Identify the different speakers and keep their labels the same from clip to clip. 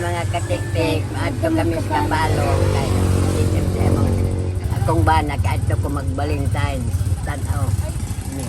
Speaker 1: mga katik-tik, adto kami sa Kapalo. Akong banak, adto ko mag-Valentine's. Tanaw. Niya.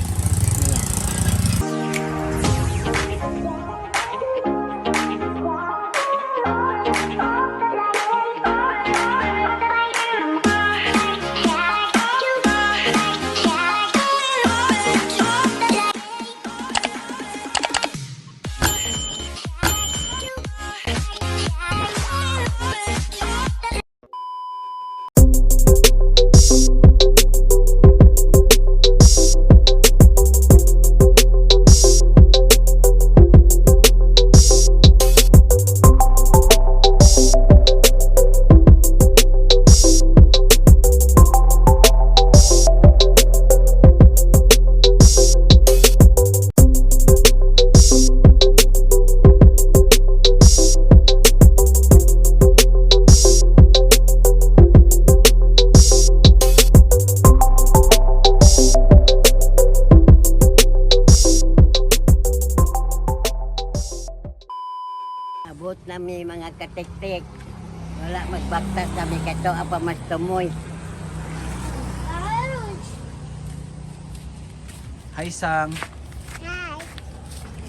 Speaker 1: Abot nami mga katik-tik. Wala magbaktas kami kato apa mas tumoy.
Speaker 2: Hi Sang,
Speaker 3: Hi.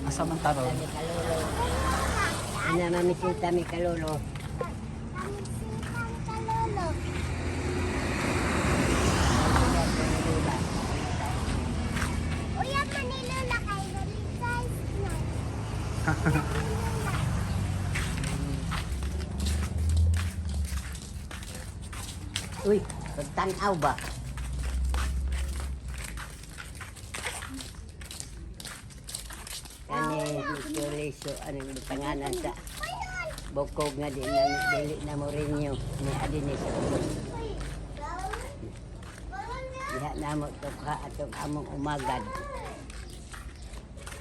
Speaker 2: asa man taro?
Speaker 1: Kami kalulo. Ana mamisita mi kalulo.
Speaker 3: Kalolo. Uy, ang manilula kay Valentine's na.
Speaker 1: Uy, pagtanaw ba? Kani dito anong pangalan sa bukog nga di na dili na mo rinyo ni adini sa ubos. Diha na mo to ka atong among umagad.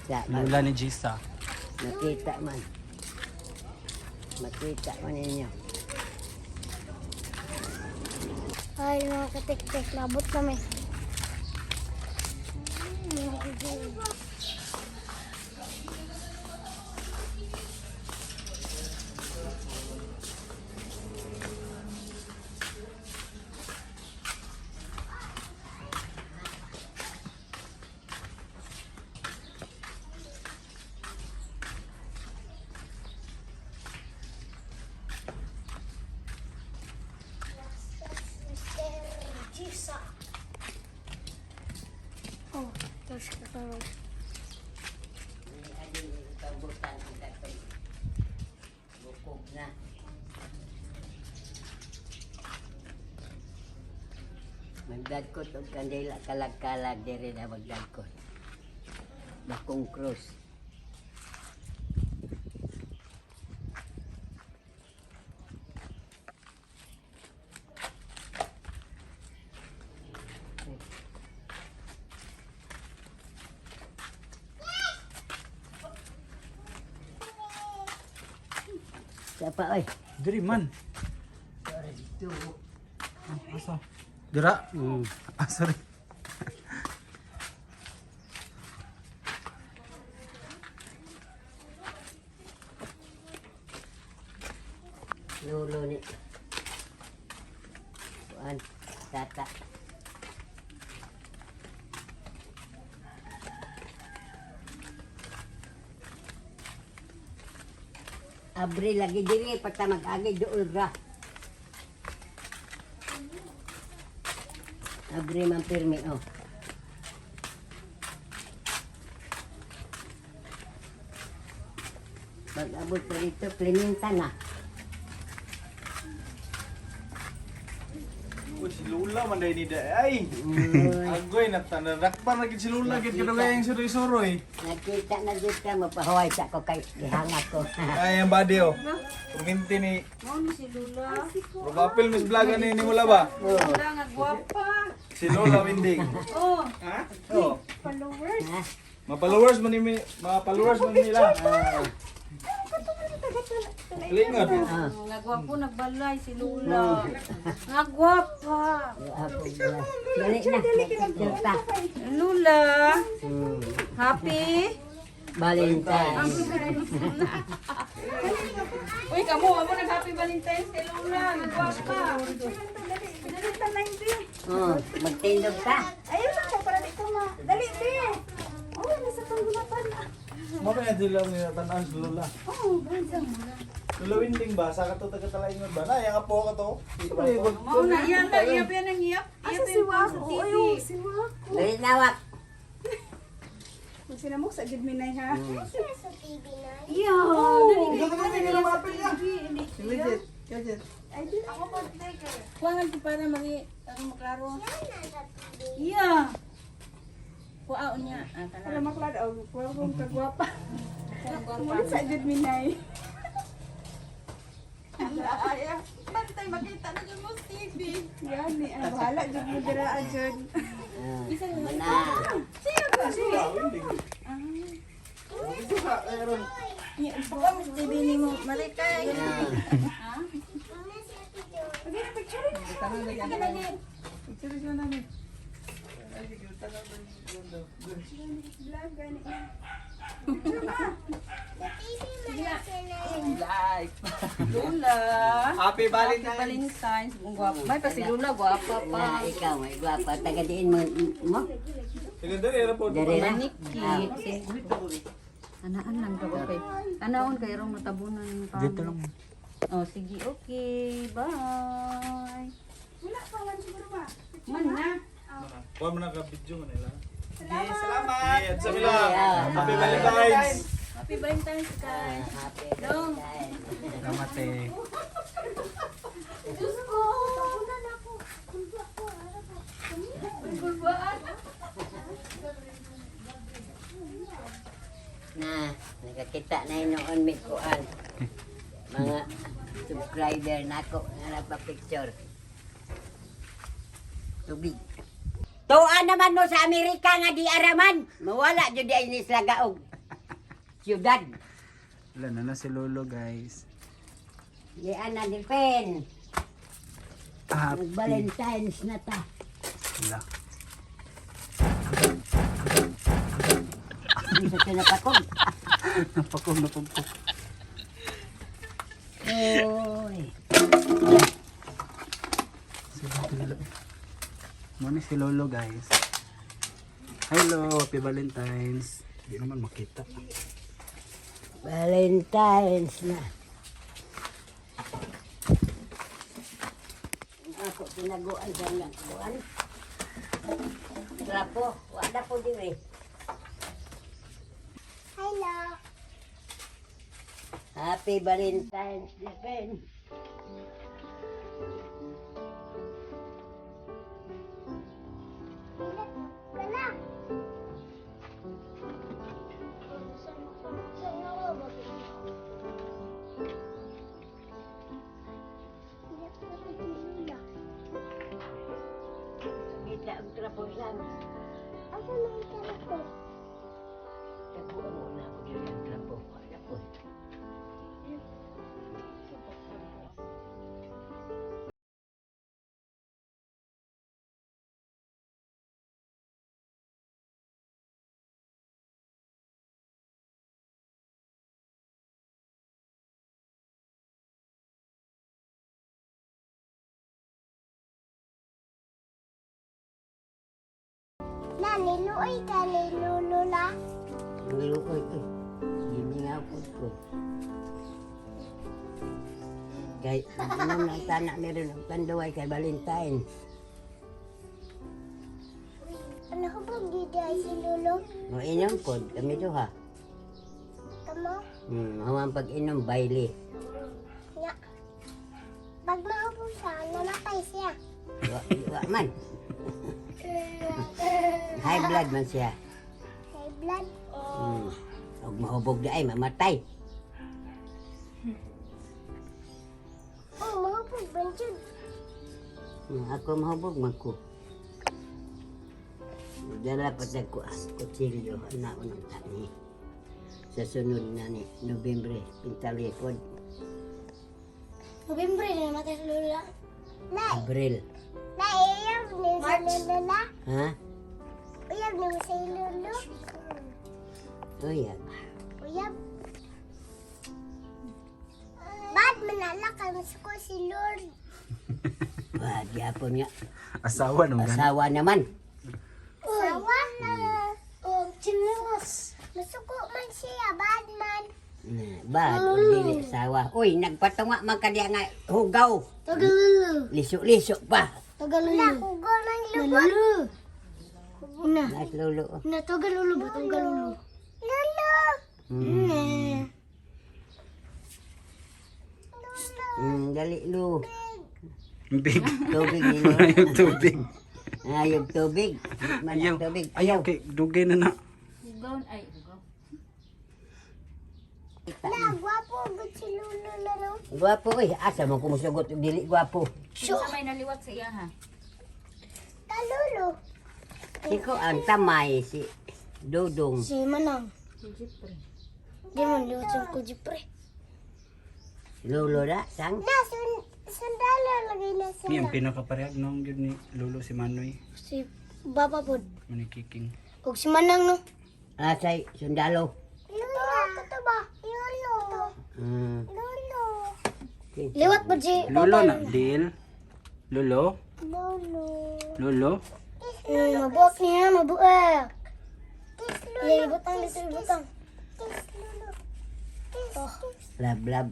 Speaker 1: Sa
Speaker 2: Lula ni Jisa.
Speaker 1: makita man. Makita man ninyo.
Speaker 3: Ay, mga katik-tik, labot kami. Oh, terus ketemu.
Speaker 1: Bukog na. Magdagkot og kandila kalag-kalag diri na magdagkot. Bakong cross. Siapa oi?
Speaker 2: Diri man. Asa? Dira? Ah, sorry.
Speaker 1: Lolo ni. Kuan, tata. Abri lagi diri pagka mag-agi dool ra. Abri man pirmi oh. Pag-abot pa dito, Clemente na.
Speaker 4: Oh, si Lula man day ni day. Agoy na tanadakpan lagi si Lula gid kada yung suroy-suroy.
Speaker 1: Nakita na dito ka, mapahuway sa ko kay ihangat ko.
Speaker 4: Ay ang body oh. Kuminti ni Probapil Miss Vlog ni mula ba?
Speaker 5: Nga gwapa.
Speaker 4: Si Lola Winding.
Speaker 5: Oh,
Speaker 4: Ha? Oh.
Speaker 5: followers.
Speaker 1: Ha?
Speaker 4: Mga followers man nila. Lingod.
Speaker 1: Ah.
Speaker 5: Nga gwapo nagbalay si Lula. Nga gwapa.
Speaker 1: Ako ba? Dali na, nakikita.
Speaker 5: Lula,
Speaker 1: Hmm.
Speaker 5: happy?
Speaker 1: Valentine.
Speaker 5: Uy, kamu, ako nag-happy Valentine's kay Lola. Nagwapa.
Speaker 1: Oh, magtindog ka.
Speaker 3: Ayun lang, para di ko ma... Dali, be! Oh, nasa panggulapan.
Speaker 4: Mamaya din lang nila tanaw sa lula.
Speaker 3: Oh, bansa.
Speaker 4: Lula Winding ba? Sa kato taga-talaingon ba? Na, yung apo ka to.
Speaker 5: Mau na, iyan ka, iyap yan ang iyap. Iyap yan pa sa TV.
Speaker 3: Si Wako.
Speaker 1: Dali nawak.
Speaker 5: Magsinamok sa gid minay ha.
Speaker 3: Sa TV na.
Speaker 5: Iya,
Speaker 4: Ikaw ka na yung lumapit niya. Legit. Legit.
Speaker 5: Ako pa taker. Kuangan ti para mali ako maklaro.
Speaker 3: Yan nasa TV.
Speaker 5: Iya. Kuaon niya. Para maklaro, kuaon kong kagwapa. Muli sa gid minay. Ay, bantay makita na yung mo TV. Yan ni, ang bahala jud mo dira ajud.
Speaker 1: Mana.
Speaker 5: Siya ko siya.
Speaker 4: Ito ka, Aaron.
Speaker 5: Baka mo sa TV ni mo malikay. Ha?
Speaker 3: Mama siya video.
Speaker 5: Pagina picture ni. Picture siya na ni. Vlog gani.
Speaker 3: Sa TV na sila yun.
Speaker 5: Live. Lula.
Speaker 4: Happy
Speaker 5: Valentine's. Ang guwapa. May pa si Lula, guwapa pa.
Speaker 1: Na, ikaw, may gwapa. Tagadiin mo.
Speaker 4: Sige, dali, airport.
Speaker 1: Dari na.
Speaker 5: Maniki. Anaan lang ka okay. Anaon kay rong natabunan yung kamo.
Speaker 2: Dito lang.
Speaker 5: Oh, sige, okay. Bye. Wala pa man siguro ba? Man na.
Speaker 4: Kuha mo na ka-video mo nila. Salamat! Sa mila, Happy Valentine's!
Speaker 5: Happy Valentine's, guys.
Speaker 1: Happy
Speaker 5: Dong.
Speaker 1: Valentine.
Speaker 2: Salamat eh.
Speaker 3: Diyos ko! Tabunan ako. Kulba ko.
Speaker 5: Kulbaan.
Speaker 1: Na, nakakita na yun noon may kuan. Mga subscriber na ako na nagpa-picture. Tubig. Tuan naman mo sa Amerika nga di araman. Mawala jud ay ni Slagaog. Siyudad.
Speaker 2: Wala na si Lolo guys.
Speaker 1: Di ana di pen.
Speaker 2: Happy.
Speaker 1: Valentine's na ta.
Speaker 2: Wala.
Speaker 1: Hindi sa tinapakog.
Speaker 2: Napakog.
Speaker 1: Oy.
Speaker 2: Si Lolo. Muna si Lolo guys. Hello, Happy Valentine's. Hindi naman makita.
Speaker 1: Valentine's na. Ako tinaguan sa nga kuan. Trapo, wala po dire.
Speaker 3: Hello.
Speaker 1: Happy Valentine's Day, pen.
Speaker 3: Kala.
Speaker 1: Kita ang trapo lang.
Speaker 3: Asa na yung kala ko?
Speaker 1: Trapo mo na ako diri ang trapo. Wala po.
Speaker 3: Na, niluoy ka, nilulula.
Speaker 1: Niluoy ko. Giningaw ko. Kay, anong nang tanak ni rin ang kanduay kay Valentine.
Speaker 3: Ano ko ba giday si Lolo?
Speaker 1: Mo inom po, kami duha.
Speaker 3: Kamo?
Speaker 1: Hamang pag-inom, baile.
Speaker 3: Nga. Pag mahapon siya, namatay siya.
Speaker 1: Wa man. High blood man siya.
Speaker 3: High blood.
Speaker 1: Huwag mahubog di ay mamatay.
Speaker 3: Oh, mahapon ba dyan?
Speaker 1: Ako mahubog man ko. Dala pa sa ko kutsilyo na unang tani. Sa sunod na ni Nobyembre, pintalikod.
Speaker 3: November na namatay si Lola. Nay,
Speaker 1: Abril.
Speaker 3: iyab ni sa Lola.
Speaker 1: Ha?
Speaker 3: Iyab ni sa Lolo.
Speaker 1: Uyab.
Speaker 3: Uyab. Ba't manalakal ko si Lord?
Speaker 1: Wah, gyapon nga.
Speaker 2: Asawa nung gani.
Speaker 1: Asawa naman.
Speaker 3: Sawa na. Oh, chinelas. Masuko man siya, bad man.
Speaker 1: Ba, dili asawa. Uy, nagpatunga man ka diya nga hugaw.
Speaker 3: Tagalulu.
Speaker 1: Liso-liso pa.
Speaker 3: Tagalulu. Nakugo ng lubot. Na.
Speaker 1: Natlulo.
Speaker 3: Na, tagalulu ba? Tagalulu. Lulu.
Speaker 1: Dali lu.
Speaker 2: Big.
Speaker 1: Tubig nilo.
Speaker 2: Yung tubig.
Speaker 1: Ayog tubig.
Speaker 2: Ayaw.
Speaker 1: Manang tubig.
Speaker 2: Ayaw kay dugay na na.
Speaker 5: Hugaw ay hugaw.
Speaker 3: Na, gwapo. Good si Lulu na no?
Speaker 1: Gwapo eh. Asa mo kumusugot dili gwapo.
Speaker 5: Sa may naliwat sa iya ha.
Speaker 3: Talulu.
Speaker 1: Ikaw ang tamay si Dudong.
Speaker 3: Si Manang. Di man liwat sa kujipre.
Speaker 1: Lolo na sang.
Speaker 3: Na, sundalo lagay na
Speaker 2: Ni ang
Speaker 3: sila.
Speaker 2: pinakaparehag nung yun ni Lolo si Manoy.
Speaker 3: Si Baba po.
Speaker 2: Manikiking.
Speaker 3: Huwag si Manang no?
Speaker 1: Asay sundalo.
Speaker 3: Lulu. Ito ba? Lulu.
Speaker 1: Hmm.
Speaker 3: Lulu. Liwat po si
Speaker 2: Lolo na. Dil. Lolo.
Speaker 3: Lulu.
Speaker 2: Lolo.
Speaker 3: Mabuak niya, mabuak. Iya, ibutang dito, ibutang. Oh.
Speaker 1: Lab lab.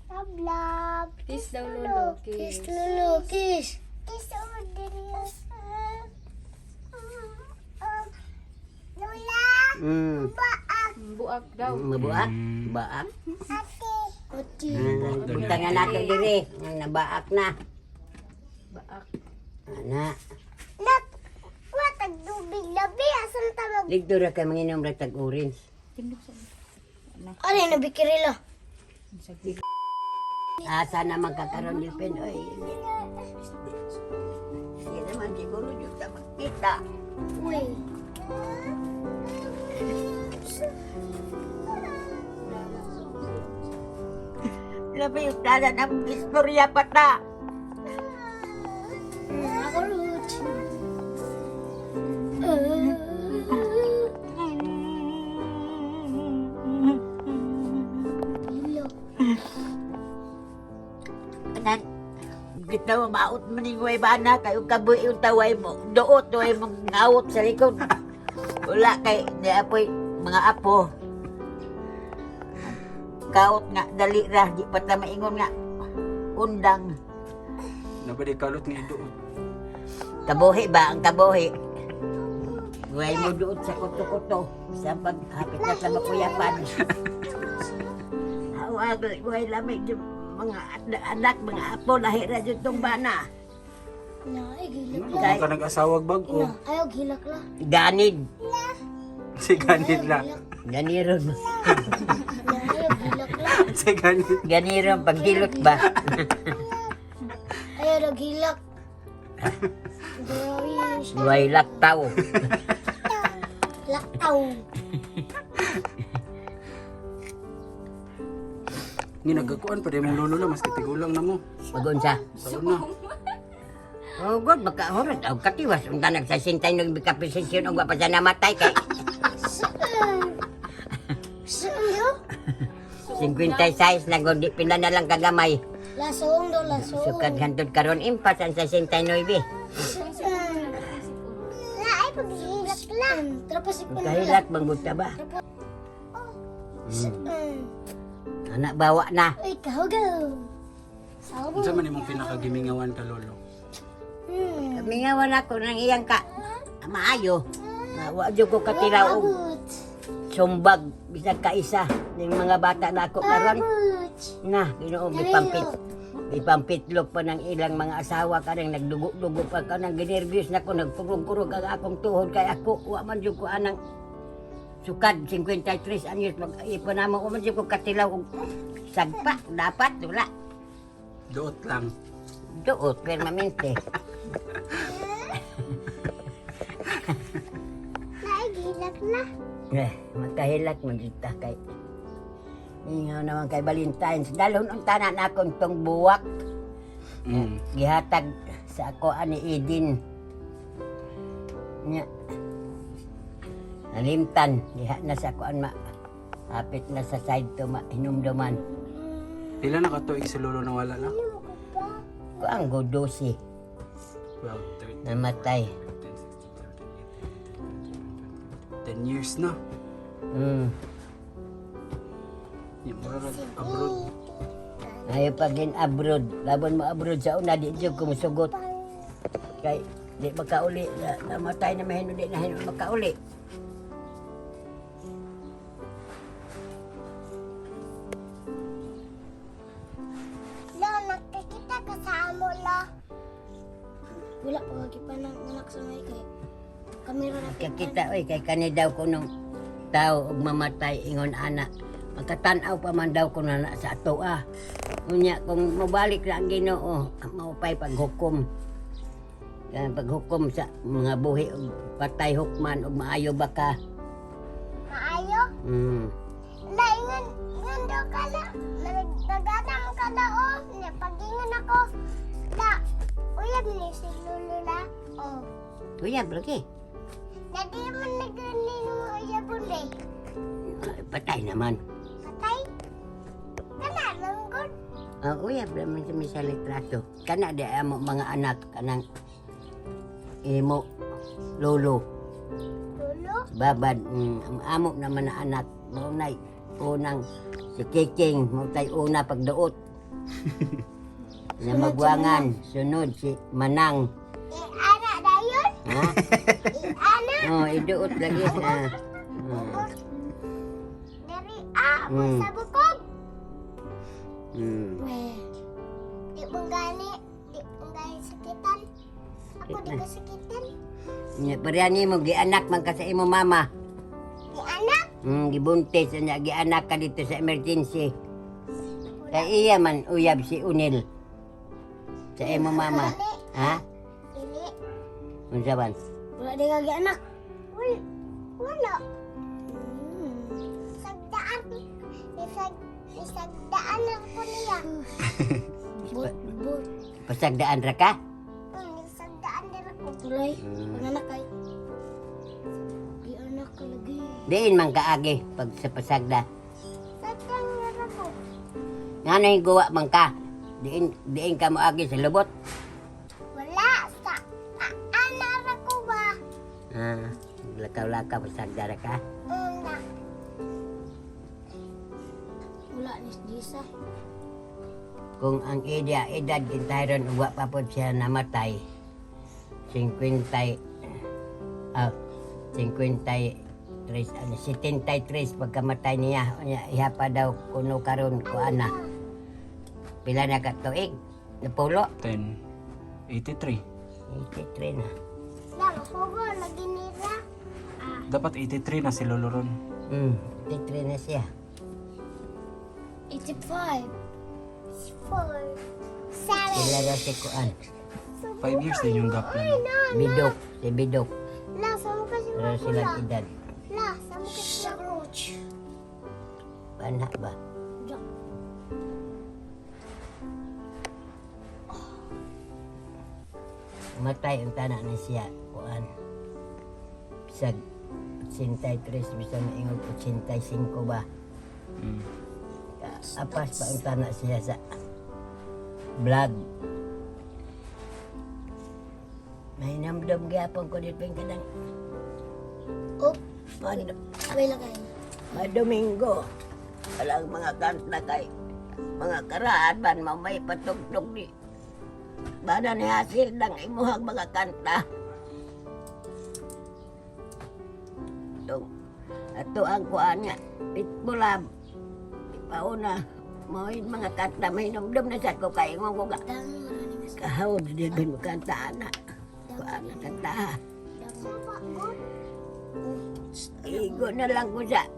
Speaker 3: Love, love.
Speaker 5: Kiss daw lolo,
Speaker 3: Kiss,
Speaker 5: kiss.
Speaker 3: Lulu, kiss. Kiss over there. Lola, baak.
Speaker 5: Buak daw.
Speaker 1: Mabuak. Baak.
Speaker 3: Ate. Ate.
Speaker 1: Buntangan nato diri. Nabaak na.
Speaker 5: Baak.
Speaker 1: Ana.
Speaker 3: Nak, watag dubig labi. Asan tawag?
Speaker 1: Dito ra kay manginom ra tag orange.
Speaker 5: Tindog sa.
Speaker 3: Ano yung nabikirila?
Speaker 1: Asa na magkakaroon ni Pen. Oy. Hindi naman siguro yung sa makita.
Speaker 3: Uy.
Speaker 1: Labi yung dala ng istorya pata.
Speaker 3: Ako, Ruth.
Speaker 1: Anan, kita mo maot maningway ba na kayo kabuhi yung taway mo. Doot, tuway mong ngawot sa likod. Wala kay, di apoy, mga apo. Kaot nga, dali ra, di pa ta maingon nga. Undang.
Speaker 2: Nabadi kalot ni Ido.
Speaker 1: Kabuhi ba ang kabuhi? Huwag mo doon sa kuto-kuto. Sa paghapit na sa makuyapan. Hawag, huwag lamig yung mga anak, mga apo, lahira dyan itong bana.
Speaker 3: Na, ay, gilak
Speaker 2: Ano
Speaker 3: la.
Speaker 2: ka nag-asawag bago?
Speaker 3: Na, ayaw, gilak la.
Speaker 1: Ganid.
Speaker 2: Si Ganit la.
Speaker 1: Ganiron.
Speaker 3: Na, ayaw, gilak la.
Speaker 2: Si Ganit.
Speaker 1: Ganiron, pagdilot ba?
Speaker 3: Ayaw, gilak. Grabe.
Speaker 1: Huwag laktaw.
Speaker 3: Laktaw.
Speaker 2: Ni nagakuan pa rin mong lolo lang, mas kitigulang na mo.
Speaker 1: Magun sa.
Speaker 2: Saon na.
Speaker 1: Oh, God, baka horot. Ang katiwas. Ang tanag sa sintay ng bikapresensyon. Ang wapa siya namatay kay
Speaker 3: Saan yun?
Speaker 1: 56 na gundi pila na lang kagamay.
Speaker 3: Lasoong daw, lasoong.
Speaker 1: Sukad hantod karon impas ang 69.
Speaker 3: Na, ay, paghihilak lang. Tapos ipon nila.
Speaker 1: Kahilat bang buta ba?
Speaker 3: Saan?
Speaker 1: Anak bawa na.
Speaker 3: Uy, kahugaw. Sabo.
Speaker 2: Unsa man imong pinakagimingawan ka lolo?
Speaker 1: Kami nga wala ko nang iyang ka. Maayo. Wa jud ko katilaw og
Speaker 3: Abot.
Speaker 1: sumbag bisag kaisa ning mga bata na ako karon.
Speaker 3: Abot.
Speaker 1: Na, Ginoo gipampit. Ipampitlog pa ng ilang mga asawa kanang nagdugo-dugo pa ka nang ginervyos na ko nagkurog-kurog ang akong tuhod kay ako wa man jud ko anang sukad 53 anyos mag-ipon namo ko man jud ko katilaw og sagpa dapat wala
Speaker 2: Doot lang.
Speaker 1: duot permanente.
Speaker 3: Naigilak na.
Speaker 1: Magkahilak man jud ta kay ingaw naman kay Valentine's dalon ang tanan akong tong buwak gihatag sa ako ani Edin nya Nalimtan, diha na sa kuan ma. Hapit na sa side to ma hinumduman.
Speaker 2: Pila na ka tuig si lolo nawala na?
Speaker 1: Kuan go 12
Speaker 2: 12, 13,
Speaker 1: namatay.
Speaker 2: 10 years na. Yung mga abroad.
Speaker 1: Ayaw pa din abroad. Laban mo abroad sa una, di dyan kumusugot. Kay, di makauli. Namatay na mahino, di na hino makauli.
Speaker 3: La, nakikita ka sa amo la. Wala pa lagi pa ng anak sa may kay. Kamera na
Speaker 1: Kakita, oy, kay kani daw ko nung tao og mamatay ingon anak. Magkatanaw pa man daw ko na sa ato ah. Unya, kung mabalik na ang Ginoo, maupay paghukom. Kaya paghukom sa mga buhi og patay hukman og maayo ba ka?
Speaker 3: maayo. La, ingan daw ka la. Nagana mo ka la o. Pagingan ako. La, uyab ni si Lolo la. Oh.
Speaker 1: Uyab lagi.
Speaker 3: Nadi man naganin mo uyab ulit.
Speaker 1: Patay naman.
Speaker 3: Patay? Kana lang gud.
Speaker 1: Uyab naman sa may sa litrato. Kana di amo mga anak kanang imo lolo.
Speaker 3: Lolo?
Speaker 1: Babad, ang amo naman na anak, maunay, unang si Kiking, mautay una pagduot. Na magwangan, sunod si Manang.
Speaker 3: Anak dayon?
Speaker 1: Ha?
Speaker 3: Anak?
Speaker 1: Oh, iduot lagi na.
Speaker 3: Dari
Speaker 1: Hmm.
Speaker 3: sa bukog.
Speaker 1: Hmm.
Speaker 3: Weh. Di mong gani sakitan. Ako di ko sakitan.
Speaker 1: Parehani mo, gianak man ka sa imo mama.
Speaker 3: Di anak.
Speaker 1: Gibuntis, gianak ka dito sa emergency. Kay iya man, uyab si Unil. Sa imo mama. Ha?
Speaker 3: Dili.
Speaker 1: Unsa man?
Speaker 3: Wala di kagi anak. Wala. Sagdaan. Isagdaan ako niya. But.
Speaker 1: Pasagdaan ra ka?
Speaker 3: Isagdaan din ako. Tuloy. Panganak kay. Di anak ka lagi.
Speaker 1: Diin man kaagi pag sa pasagda.
Speaker 3: Sagdaan nga ako.
Speaker 1: Ngano yung gawa man ka? Diin ka mo agi sa lubot.
Speaker 3: Wala. Sa anak ako ba?
Speaker 1: Lakaw-lakaw pasagda ra ka.
Speaker 3: Una. Wala ni Disa.
Speaker 1: Kung ang edad kintahiron uwa pa po siya namatay, 73 pagkamatay niya, iha pa daw kuno karon ko ana. Pila na ka tuig? Napulo?
Speaker 2: 10, 83.
Speaker 1: 83 na.
Speaker 3: Lang, hugo, lagi nila.
Speaker 2: Dapat 83 na si lolo ron.
Speaker 1: 83 na siya.
Speaker 3: 85. 4. 7.
Speaker 1: Pila na si Kuan.
Speaker 2: 5 years din yung gap na.
Speaker 1: Bidok, si Bidok.
Speaker 3: La, saan ka si
Speaker 1: Pero silang
Speaker 3: Makula?
Speaker 1: edad.
Speaker 3: La, saan ka si Roach?
Speaker 1: Anak ba? Matay ang tanak na siya, kuan. Bisag 83, bisag maingog 85 ba? Apas pa ang tanak siya sa vlog. May namdam gyapon ko dito yung kanang
Speaker 3: Oh,
Speaker 1: Mad-
Speaker 3: wait lang kayo.
Speaker 1: Domingo. Walang mga kanta kay mga karaan man mamay patugtog ni bana ni hasil ng imuhang mga kanta. Ato ang kuan nga pitbulab. Ipauna mo yung mga kanta may numdum na sa ko kay mo nga kahawd di mo kanta ana. Kuan na kanta. Igo na lang ko sa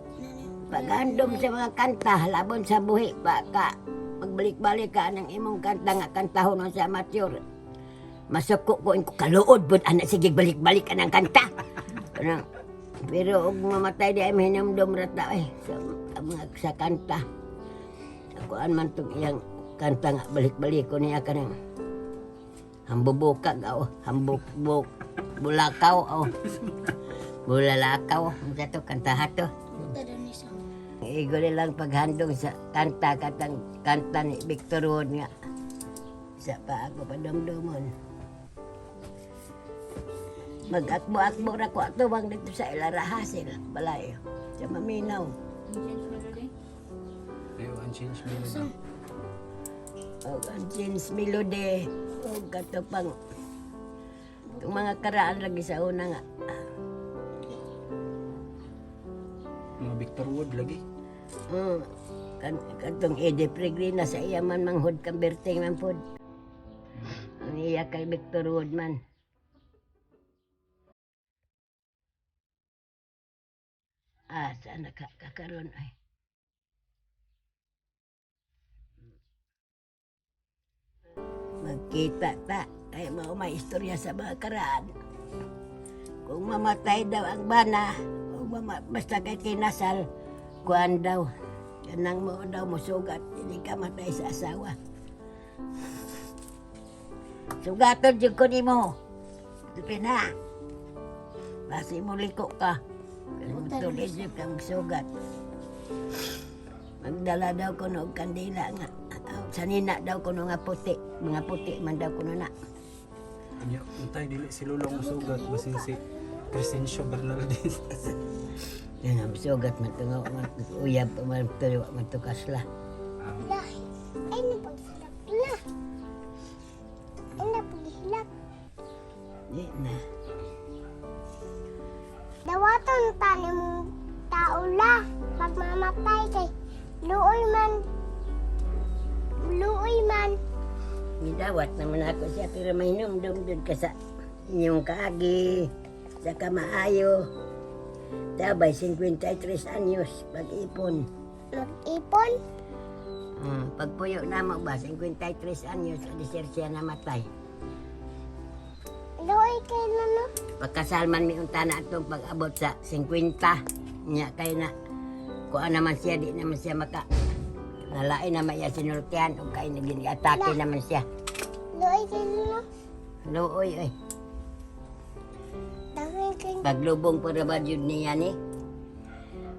Speaker 1: paghandom sa mga kanta, labon sa buhi pa ka. Magbalik-balik ka ng imong kanta nga kantahon sa amateur. Masuko ko yung kaluod bud anak sige balik-balik ka ng kanta. Pero og mamatay di ay mahinamdom rata sa mga sa kanta. Ako man tong iyang kanta nga balik-balik ko niya kanang hambubukag bulakaw Bulalakaw, sa to, kantaha to.
Speaker 3: Buta daw ni sa.
Speaker 1: Igo nilang paghandong sa kanta ni Victor Wood nga. Sa pa ako padomdomon. Mag-akbo-akbo ra ko atuwang dito sa Ilarahasil, balayo. Sa Maminaw.
Speaker 2: Ayo, unchanged melody.
Speaker 1: O ang James Melody. O katupang. Itong mga karaan lagi sa una nga.
Speaker 2: Mga Victor Wood lagi.
Speaker 1: Katong Eddie Pregrina sa iya man manghod kang berting man pod. Ang iya kay Victor Wood man. Saan nakakaroon ay. Magkita ta, ay may istorya sa mga karaan. Kung mamatay daw ang bana, basta kay kinasal, kuan daw. Kanang mo daw musugat, hindi ka matay sa asawa. Sugaton dyan ko ni mo. Tupi na. Basi mo liko ka. Tulis dyan ka magsugat. Magdala daw ko ng kandila nga. Sanina daw ko nga puti. Mga puti man daw ko na.
Speaker 2: Anya, untay dili si Lulong musugat basin si Crescencio Bernaldez.
Speaker 1: Yan ang sugat man ito nga. Uyab pa man ito. Man ito kasla.
Speaker 3: Lah, ay napagsilap na. Ay napagsilap.
Speaker 1: Di na.
Speaker 3: Dawaton tani mong tao la. Pagmamatay kay luoy man. Luoy man.
Speaker 1: Gidawat naman ako siya pero may numdum ka sa inyong kaagi. Sa kamaayo. Tabay 53 anyos pag-ipon.
Speaker 3: Mag-ipon.
Speaker 1: Pagpuyo na mo ba 53 anyos sa siya namatay.
Speaker 3: Luoy kay no.
Speaker 1: Pagkasalman mi unta na atong pag-abot sa 50 nya kay na kuan naman siya di naman siya maka nalain naman iya sinultihan o kay naging-atake naman siya.
Speaker 3: Luoy kay no.
Speaker 1: Luoy ay
Speaker 3: Dahil kay
Speaker 1: paglubong para ba yun niya ni?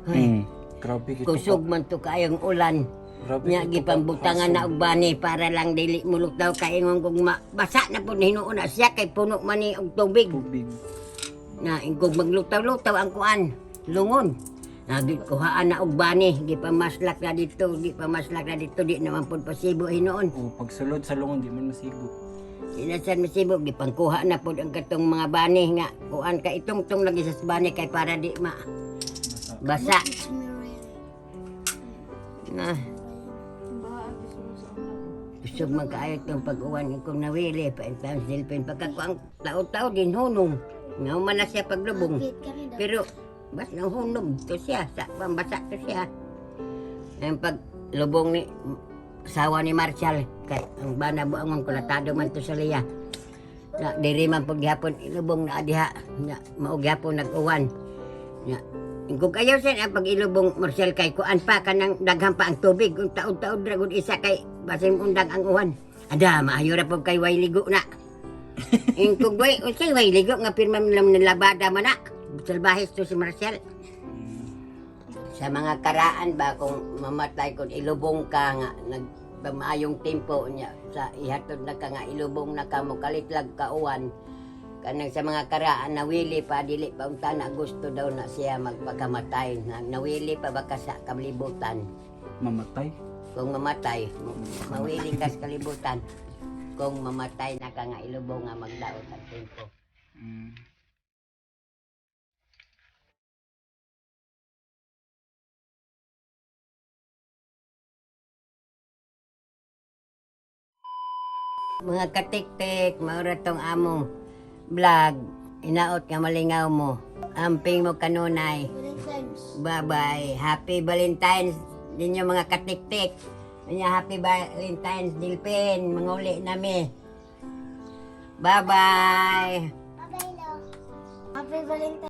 Speaker 1: Ay,
Speaker 2: Grabe kito.
Speaker 1: kusog man to kayong ulan.
Speaker 2: Grabe
Speaker 1: Nya
Speaker 2: kito
Speaker 1: gipambutangan na og bani para lang dili muluk daw kaingon kung basa na pud hinuon na siya kay puno man ni og tubig.
Speaker 2: tubig.
Speaker 1: Na ingkog maglutaw-lutaw ang kuan, lungon. Nagikuhaan na og bani, gipamaslak na dito, di naman pud pasibo hinuon.
Speaker 2: O pagsulod sa lungon di man masigo.
Speaker 1: Sinasan masibo gipangkuha na pud ang katong mga bani nga kuan ka itong lagi sa bani kay para di basa. Na kusog man kaayo itong pag-uwan kung nawili pa ang silpin pagkakuang tao-tao din hunong. Nga man na siya paglubong. Pero bas nang hunog to siya, sa pambasa to siya. Ang paglubong ni asawa ni Marshall, kay ang bana buangon kulatado man to sa liya. Na diri man pag gihapon ilubong na adiha, na mao gihapon nag-uwan. Na kung kayo sen ang pag ilubong Marshall kay kuan pa kanang daghan pa ang tubig, kung taod-taod dragod isa kay basin undang ang uwan. Ada maayo ra pag kay way ligo na. Ingkog way, unsay way ligo nga pirma lang nilabada man na. Salbahis to si Marcel. Sa mga karaan ba kung mamatay kung ilubong ka nga nagpamayong tempo niya sa ihatod na ka nga ilubong na ka mo kalitlag kauwan kanang sa mga karaan nawili pa dili pa unta na gusto daw na siya magpakamatay nawili pa baka sa kalibutan
Speaker 2: Mamatay.
Speaker 1: kung mamatay mawili ka sa kalibutan kung mamatay na ka nga ilubong nga magdaot ang tempo. Mga katik-tik, maura tong among vlog. Inaot nga malingaw mo. Amping mo kanunay. Bye-bye. Happy Valentine's ninyo mga katik-tik. Happy Valentine's Dilpin. Manguli nami. Bye-bye.
Speaker 3: Bye-bye, lo. Happy Valentine's.